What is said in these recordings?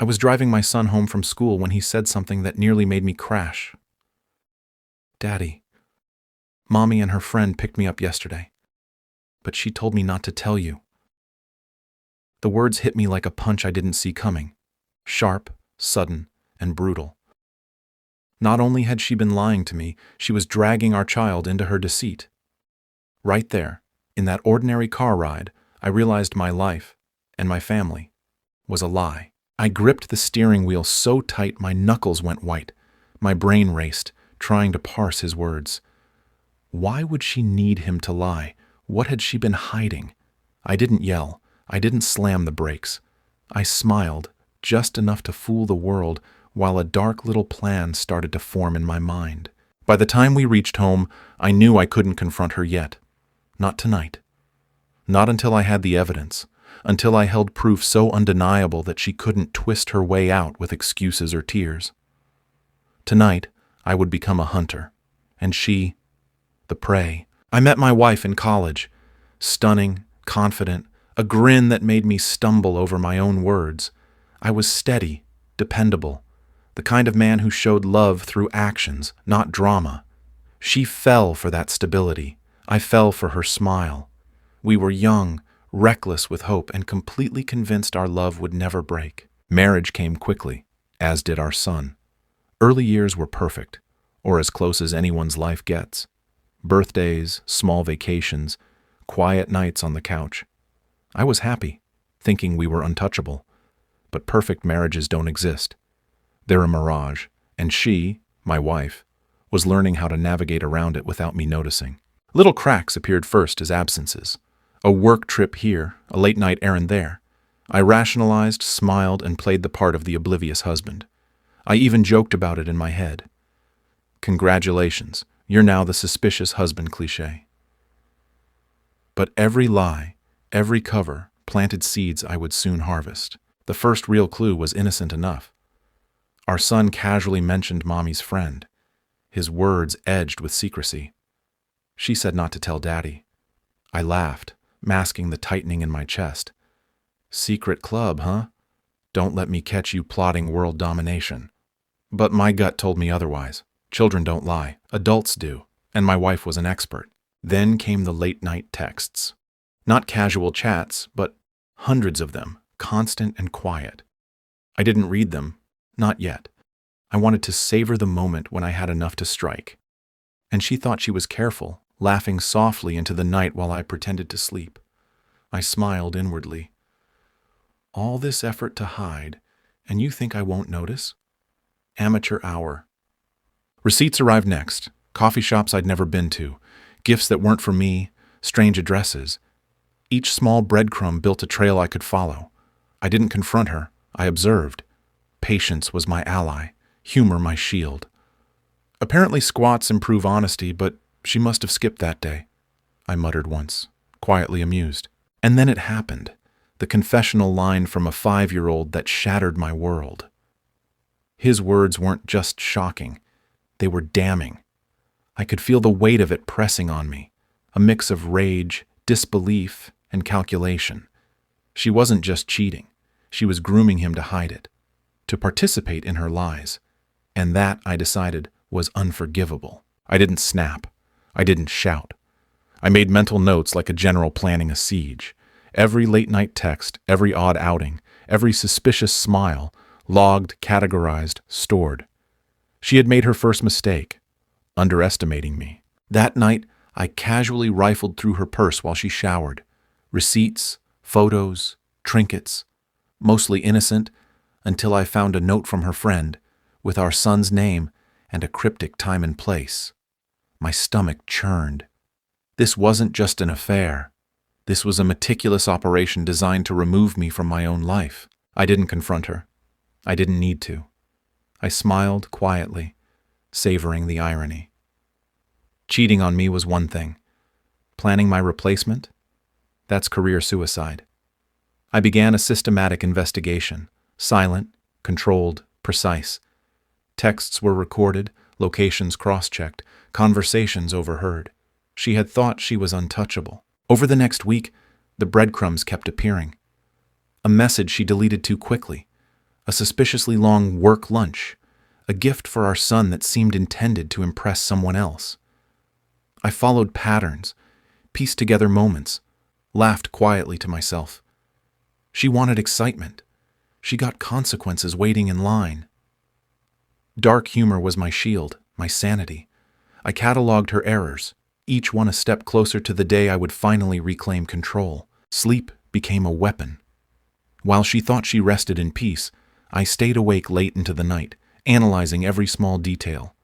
I was driving my son home from school when he said something that nearly made me crash. "Daddy, Mommy and her friend picked me up yesterday, but she told me not to tell you." The words hit me like a punch I didn't see coming. Sharp, sudden, and brutal. Not only had she been lying to me, she was dragging our child into her deceit. Right there, in that ordinary car ride, I realized my life, and my family, was a lie. I gripped the steering wheel so tight my knuckles went white. My brain raced, trying to parse his words. Why would she need him to lie? What had she been hiding? I didn't yell. I didn't slam the brakes. I smiled, just enough to fool the world, while a dark little plan started to form in my mind. By the time we reached home, I knew I couldn't confront her yet. Not tonight. Not until I had the evidence, until I held proof so undeniable that she couldn't twist her way out with excuses or tears. Tonight, I would become a hunter, and she, the prey. I met my wife in college, stunning, confident, a grin that made me stumble over my own words. I was steady, dependable, the kind of man who showed love through actions, not drama. She fell for that stability. I fell for her smile. We were young, reckless with hope, and completely convinced our love would never break. Marriage came quickly, as did our son. Early years were perfect, or as close as anyone's life gets. Birthdays, small vacations, quiet nights on the couch. I was happy, thinking we were untouchable. But perfect marriages don't exist. They're a mirage, and she, my wife, was learning how to navigate around it without me noticing. Little cracks appeared first as absences. A work trip here, a late-night errand there. I rationalized, smiled, and played the part of the oblivious husband. I even joked about it in my head. Congratulations, you're now the suspicious husband cliché. But every lie, every cover, planted seeds I would soon harvest. The first real clue was innocent enough. Our son casually mentioned Mommy's friend, his words edged with secrecy. She said not to tell Daddy. I laughed, masking the tightening in my chest. Secret club, huh? Don't let me catch you plotting world domination. But my gut told me otherwise. Children don't lie, adults do, and my wife was an expert. Then came the late-night texts. Not casual chats, but hundreds of them, constant and quiet. I didn't read them, not yet. I wanted to savor the moment when I had enough to strike. And she thought she was careful, laughing softly into the night while I pretended to sleep. I smiled inwardly. All this effort to hide, and you think I won't notice? Amateur hour. Receipts arrived next. Coffee shops I'd never been to, gifts that weren't for me, strange addresses. Each small breadcrumb built a trail I could follow. I didn't confront her. I observed. Patience was my ally, humor my shield. Apparently squats improve honesty, but she must have skipped that day, I muttered once, quietly amused. And then it happened, the confessional line from a 5-year-old that shattered my world. His words weren't just shocking, they were damning. I could feel the weight of it pressing on me, a mix of rage, disbelief, and calculation. She wasn't just cheating, she was grooming him to hide it, to participate in her lies. And that, I decided, was unforgivable. I didn't snap. I didn't shout. I made mental notes like a general planning a siege. Every late-night text, every odd outing, every suspicious smile, logged, categorized, stored. She had made her first mistake, underestimating me. That night, I casually rifled through her purse while she showered. Receipts, photos, trinkets, mostly innocent, until I found a note from her friend, with our son's name and a cryptic time and place. My stomach churned. This wasn't just an affair. This was a meticulous operation designed to remove me from my own life. I didn't confront her. I didn't need to. I smiled quietly, savoring the irony. Cheating on me was one thing. Planning my replacement? That's career suicide. I began a systematic investigation, silent, controlled, precise. Texts were recorded, locations cross-checked, conversations overheard. She had thought she was untouchable. Over the next week, the breadcrumbs kept appearing. A message she deleted too quickly. A suspiciously long work lunch, a gift for our son that seemed intended to impress someone else. I followed patterns, pieced together moments, laughed quietly to myself. She wanted excitement. She got consequences waiting in line. Dark humor was my shield, my sanity. I cataloged her errors, each one a step closer to the day I would finally reclaim control. Sleep became a weapon. While she thought she rested in peace, I stayed awake late into the night, analyzing every small detail.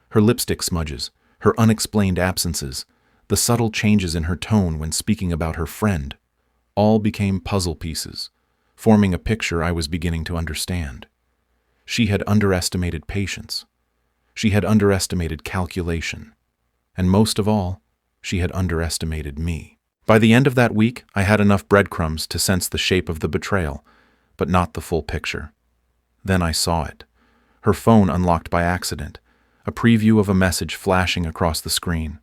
Her lipstick smudges, her unexplained absences, the subtle changes in her tone when speaking about her friend, all became puzzle pieces, forming a picture I was beginning to understand. She had underestimated patience. She had underestimated calculation. And most of all, she had underestimated me. By the end of that week, I had enough breadcrumbs to sense the shape of the betrayal, but not the full picture. Then I saw it. Her phone unlocked by accident, a preview of a message flashing across the screen.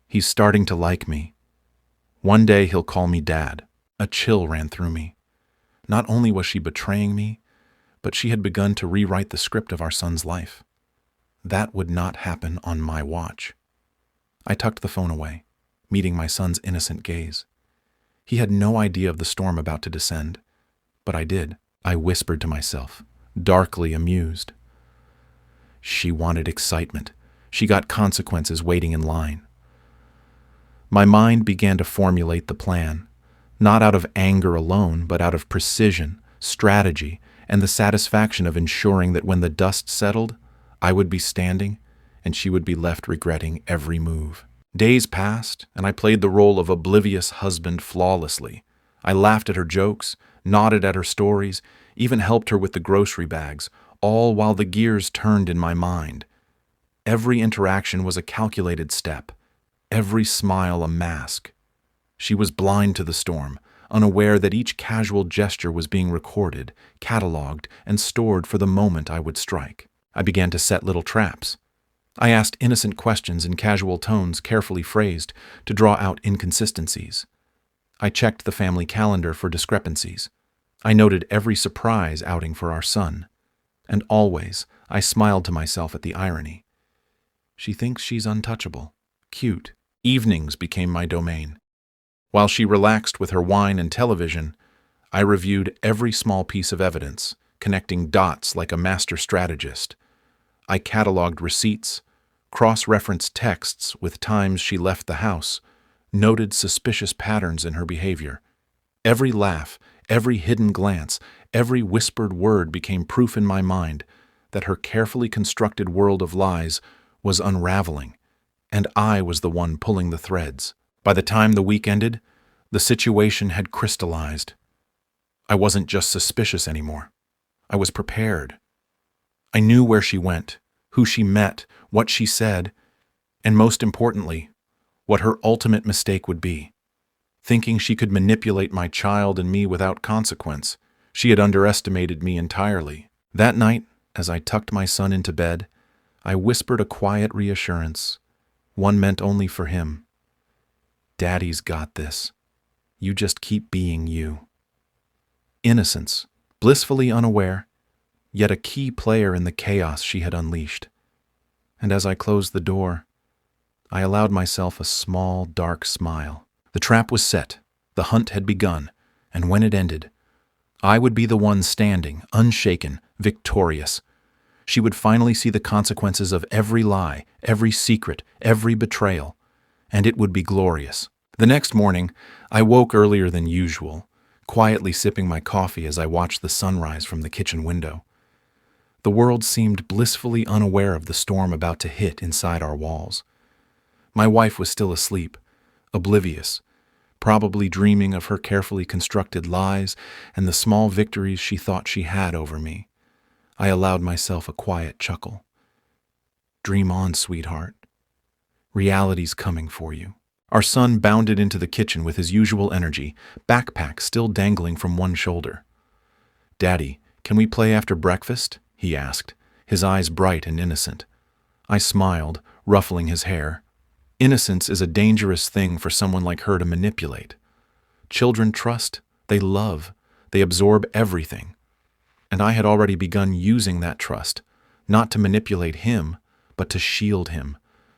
He's starting to like me. One day he'll call me Dad. A chill ran through me. Not only was she betraying me, but she had begun to rewrite the script of our son's life. That would not happen on my watch. I tucked the phone away, meeting my son's innocent gaze. He had no idea of the storm about to descend, but I did. I whispered to myself, darkly amused. She wanted excitement. She got consequences waiting in line. My mind began to formulate the plan, not out of anger alone, but out of precision, strategy, and the satisfaction of ensuring that when the dust settled, I would be standing and she would be left regretting every move. Days passed, and I played the role of oblivious husband flawlessly. I laughed at her jokes, nodded at her stories, even helped her with the grocery bags, all while the gears turned in my mind. Every interaction was a calculated step, every smile a mask. She was blind to the storm, unaware that each casual gesture was being recorded, cataloged, and stored for the moment I would strike. I began to set little traps. I asked innocent questions in casual tones carefully phrased to draw out inconsistencies. I checked the family calendar for discrepancies. I noted every surprise outing for our son. And always, I smiled to myself at the irony. She thinks she's untouchable. Cute. Evenings became my domain. While she relaxed with her wine and television, I reviewed every small piece of evidence, connecting dots like a master strategist. I cataloged receipts, cross-referenced texts with times she left the house, noted suspicious patterns in her behavior. Every laugh, every hidden glance, every whispered word became proof in my mind that her carefully constructed world of lies was unraveling, and I was the one pulling the threads. By the time the week ended, the situation had crystallized. I wasn't just suspicious anymore. I was prepared. I knew where she went, who she met, what she said, and most importantly, what her ultimate mistake would be. Thinking she could manipulate my child and me without consequence, she had underestimated me entirely. That night, as I tucked my son into bed, I whispered a quiet reassurance, one meant only for him. Daddy's got this. You just keep being you. Innocence, blissfully unaware, yet a key player in the chaos she had unleashed. And as I closed the door, I allowed myself a small, dark smile. The trap was set, the hunt had begun, and when it ended, I would be the one standing, unshaken, victorious. She would finally see the consequences of every lie, every secret, every betrayal, and it would be glorious. The next morning, I woke earlier than usual, quietly sipping my coffee as I watched the sunrise from the kitchen window. The world seemed blissfully unaware of the storm about to hit inside our walls. My wife was still asleep, oblivious, probably dreaming of her carefully constructed lies and the small victories she thought she had over me. I allowed myself a quiet chuckle. Dream on, sweetheart. Reality's coming for you. Our son bounded into the kitchen with his usual energy, backpack still dangling from one shoulder. Daddy, can we play after breakfast? He asked, his eyes bright and innocent. I smiled, ruffling his hair. Innocence is a dangerous thing for someone like her to manipulate. Children trust, they love, they absorb everything. and I had already begun using that trust, not to manipulate him, but to shield him,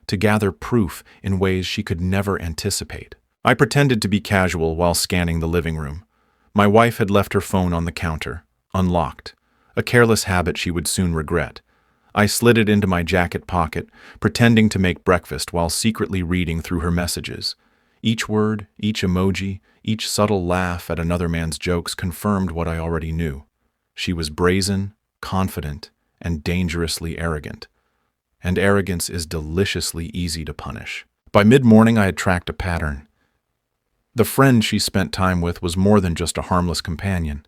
to gather proof in ways she could never anticipate. I pretended to be casual while scanning the living room. My wife had left her phone on the counter, unlocked, a careless habit she would soon regret. I slid it into my jacket pocket, pretending to make breakfast while secretly reading through her messages. Each word, each emoji, each subtle laugh at another man's jokes confirmed what I already knew. She was brazen, confident, and dangerously arrogant. And arrogance is deliciously easy to punish. By mid-morning, I had tracked a pattern. The friend she spent time with was more than just a harmless companion.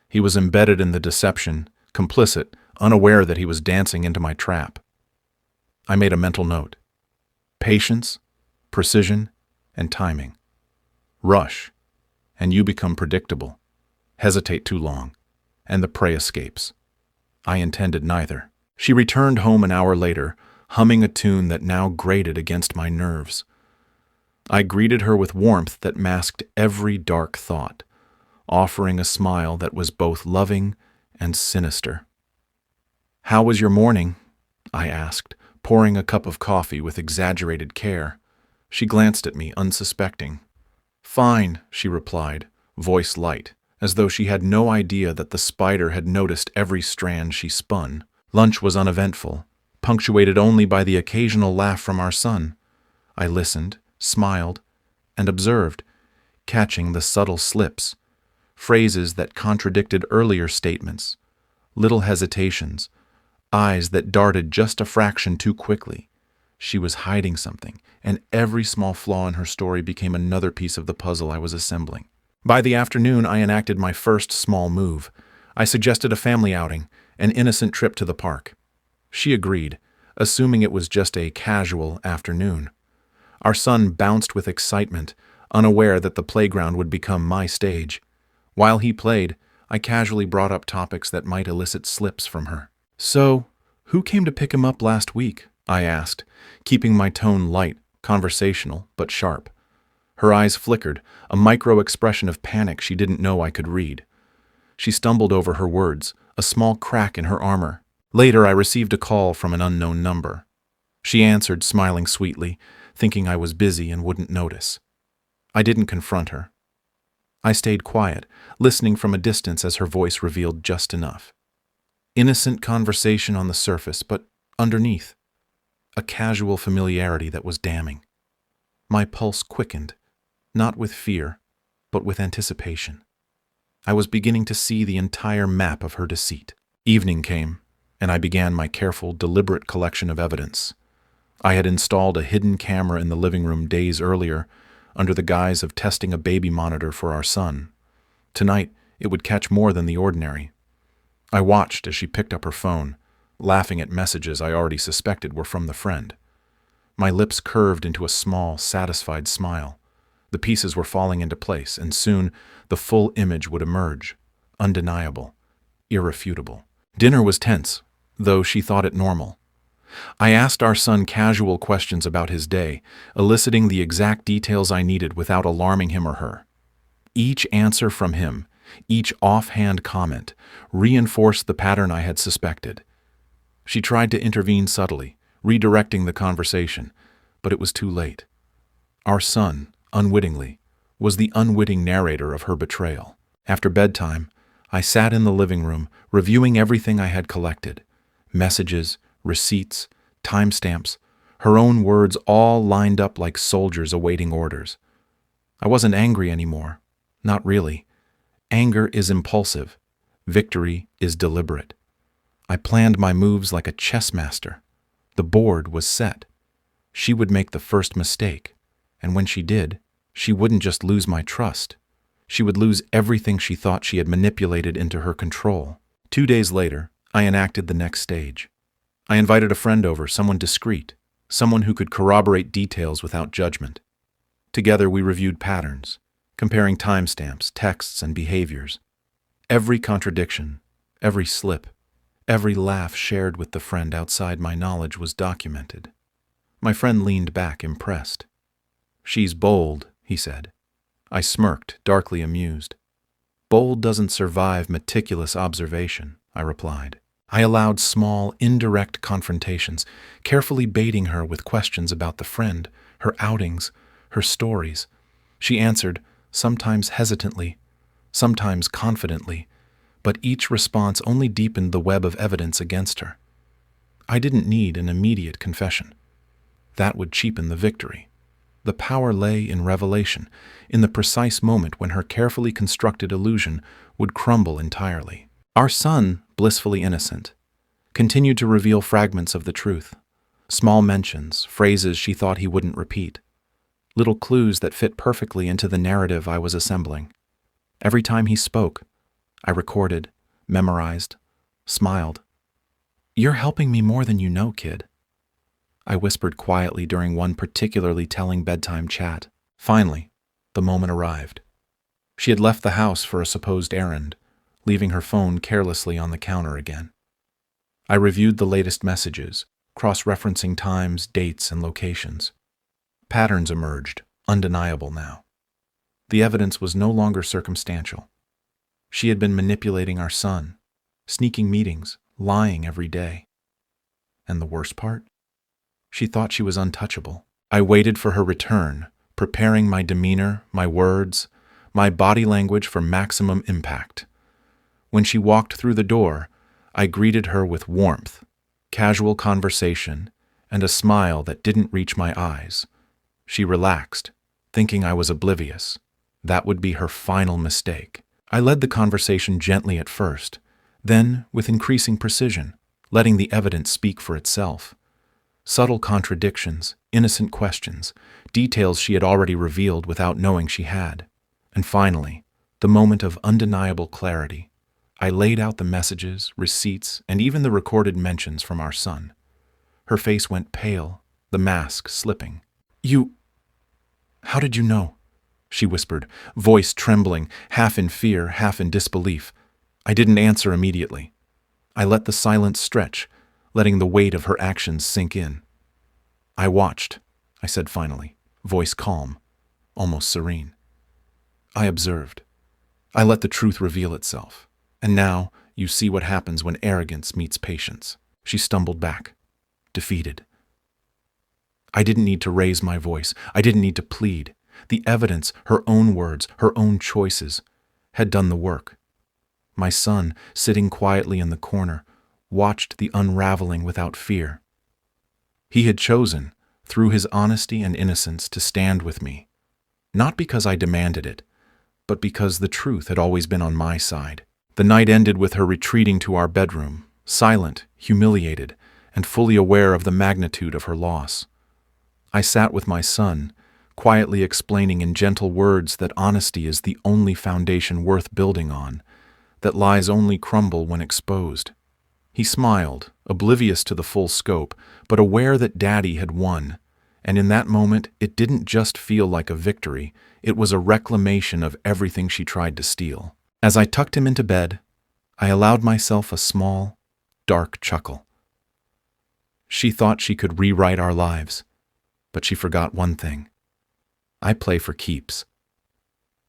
He was embedded in the deception, complicit, unaware that he was dancing into my trap. I made a mental note. Patience, precision, and timing. Rush, and you become predictable. Hesitate too long, and the prey escapes. I intended neither. She returned home an hour later, humming a tune that now grated against my nerves. I greeted her with warmth that masked every dark thought, offering a smile that was both loving and sinister. "How was your morning?" I asked, pouring a cup of coffee with exaggerated care. She glanced at me, unsuspecting. "Fine," she replied, voice light, as though she had no idea that the spider had noticed every strand she spun. Lunch was uneventful, punctuated only by the occasional laugh from our son. I listened, smiled, and observed, catching the subtle slips, phrases that contradicted earlier statements, little hesitations, eyes that darted just a fraction too quickly. She was hiding something, and every small flaw in her story became another piece of the puzzle I was assembling. By the afternoon, I enacted my first small move. I suggested a family outing, an innocent trip to the park. She agreed, assuming it was just a casual afternoon. Our son bounced with excitement, unaware that the playground would become my stage. While he played, I casually brought up topics that might elicit slips from her. "So, who came to pick him up last week?" I asked, keeping my tone light, conversational, but sharp. Her eyes flickered, a micro-expression of panic she didn't know I could read. She stumbled over her words, a small crack in her armor. Later, I received a call from an unknown number. She answered, smiling sweetly, thinking I was busy and wouldn't notice. I didn't confront her. I stayed quiet, listening from a distance as her voice revealed just enough. Innocent conversation on the surface, but underneath, a casual familiarity that was damning. My pulse quickened, not with fear, but with anticipation. I was beginning to see the entire map of her deceit. Evening came, and I began my careful, deliberate collection of evidence. I had installed a hidden camera in the living room days earlier, under the guise of testing a baby monitor for our son. Tonight, it would catch more than the ordinary. I watched as she picked up her phone, laughing at messages I already suspected were from the friend. My lips curved into a small, satisfied smile. The pieces were falling into place, and soon the full image would emerge, undeniable, irrefutable. Dinner was tense, though she thought it normal. I asked our son casual questions about his day, eliciting the exact details I needed without alarming him or her. Each answer from him, each offhand comment, reinforced the pattern I had suspected. She tried to intervene subtly, redirecting the conversation, but it was too late. Our son, unwittingly, was the unwitting narrator of her betrayal. After bedtime, I sat in the living room, reviewing everything I had collected. Messages, receipts, timestamps, her own words all lined up like soldiers awaiting orders. I wasn't angry anymore. Not really. Anger is impulsive. Victory is deliberate. I planned my moves like a chess master. The board was set. She would make the first mistake, and when she did, she wouldn't just lose my trust. She would lose everything she thought she had manipulated into her control. 2 days later, I enacted the next stage. I invited a friend over, someone discreet, someone who could corroborate details without judgment. Together we reviewed patterns, comparing timestamps, texts, and behaviors. Every contradiction, every slip, every laugh shared with the friend outside my knowledge was documented. My friend leaned back, impressed. "She's bold," he said. I smirked, darkly amused. Bold doesn't survive meticulous observation. I replied. I allowed small, indirect confrontations, carefully baiting her with questions about the friend, her outings, her stories. She answered, sometimes hesitantly, sometimes confidently, but each response only deepened the web of evidence against her. I didn't need an immediate confession. That would cheapen the victory. The power lay in revelation, in the precise moment when her carefully constructed illusion would crumble entirely. Our son, blissfully innocent, continued to reveal fragments of the truth, small mentions, phrases she thought he wouldn't repeat, little clues that fit perfectly into the narrative I was assembling. Every time he spoke, I recorded, memorized, smiled. "You're helping me more than you know, kid," I whispered quietly during one particularly telling bedtime chat. Finally, the moment arrived. She had left the house for a supposed errand, leaving her phone carelessly on the counter again. I reviewed the latest messages, cross-referencing times, dates, and locations. Patterns emerged, undeniable now. The evidence was no longer circumstantial. She had been manipulating our son, sneaking meetings, lying every day. And the worst part? She thought she was untouchable. I waited for her return, preparing my demeanor, my words, my body language for maximum impact. When she walked through the door, I greeted her with warmth, casual conversation, and a smile that didn't reach my eyes. She relaxed, thinking I was oblivious. That would be her final mistake. I led the conversation gently at first, then with increasing precision, letting the evidence speak for itself. Subtle contradictions, innocent questions, details she had already revealed without knowing she had. And finally, the moment of undeniable clarity. I laid out the messages, receipts, and even the recorded mentions from our son. Her face went pale, the mask slipping. How did you know?" she whispered, voice trembling, half in fear, half in disbelief. I didn't answer immediately. I let the silence stretch, letting the weight of her actions sink in. "I watched," I said finally, voice calm, almost serene. "I observed. I let the truth reveal itself. And now you see what happens when arrogance meets patience." She stumbled back, defeated. I didn't need to raise my voice. I didn't need to plead. The evidence, her own words, her own choices, had done the work. My son, sitting quietly in the corner, watched the unraveling without fear. He had chosen, through his honesty and innocence, to stand with me, not because I demanded it, but because the truth had always been on my side. The night ended with her retreating to our bedroom, silent, humiliated, and fully aware of the magnitude of her loss. I sat with my son, quietly explaining in gentle words that honesty is the only foundation worth building on, that lies only crumble when exposed. He smiled, oblivious to the full scope, but aware that Daddy had won, and in that moment it didn't just feel like a victory, it was a reclamation of everything she tried to steal. As I tucked him into bed, I allowed myself a small, dark chuckle. She thought she could rewrite our lives, but she forgot one thing. I play for keeps.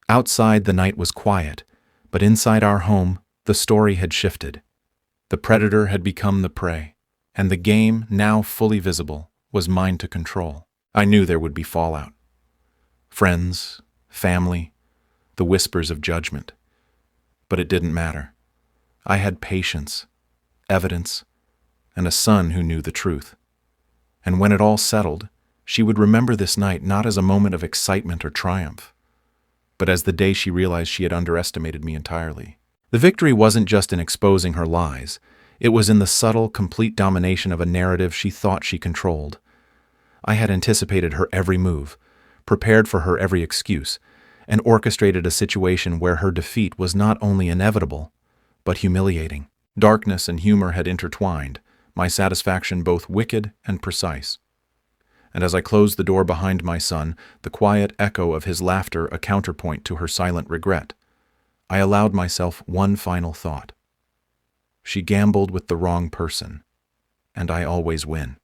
Outside, the night was quiet, but inside our home, the story had shifted. The predator had become the prey, and the game, now fully visible, was mine to control. I knew there would be fallout. Friends, family, the whispers of judgment. But it didn't matter. I had patience, evidence, and a son who knew the truth. And when it all settled, she would remember this night not as a moment of excitement or triumph, but as the day she realized she had underestimated me entirely. The victory wasn't just in exposing her lies. It was in the subtle, complete domination of a narrative she thought she controlled. I had anticipated her every move, prepared for her every excuse, and orchestrated a situation where her defeat was not only inevitable, but humiliating. Darkness and humor had intertwined, my satisfaction both wicked and precise. And as I closed the door behind my son, the quiet echo of his laughter a counterpoint to her silent regret, I allowed myself one final thought. She gambled with the wrong person, and I always win.